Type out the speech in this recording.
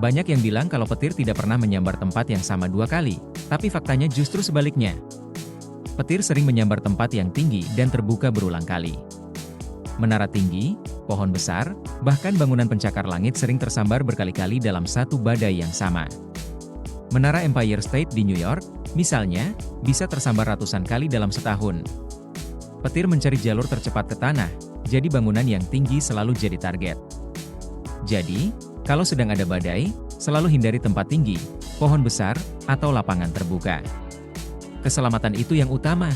Banyak yang bilang kalau petir tidak pernah menyambar tempat yang sama 2 kali, tapi faktanya justru sebaliknya. Petir sering menyambar tempat yang tinggi dan terbuka berulang kali. Menara tinggi, pohon besar, bahkan bangunan pencakar langit sering tersambar berkali-kali dalam satu badai yang sama. Menara Empire State di New York, misalnya, bisa tersambar ratusan kali dalam setahun. Petir mencari jalur tercepat ke tanah, jadi bangunan yang tinggi selalu jadi target. Jadi, kalau sedang ada badai, selalu hindari tempat tinggi, pohon besar, atau lapangan terbuka. Keselamatan itu yang utama.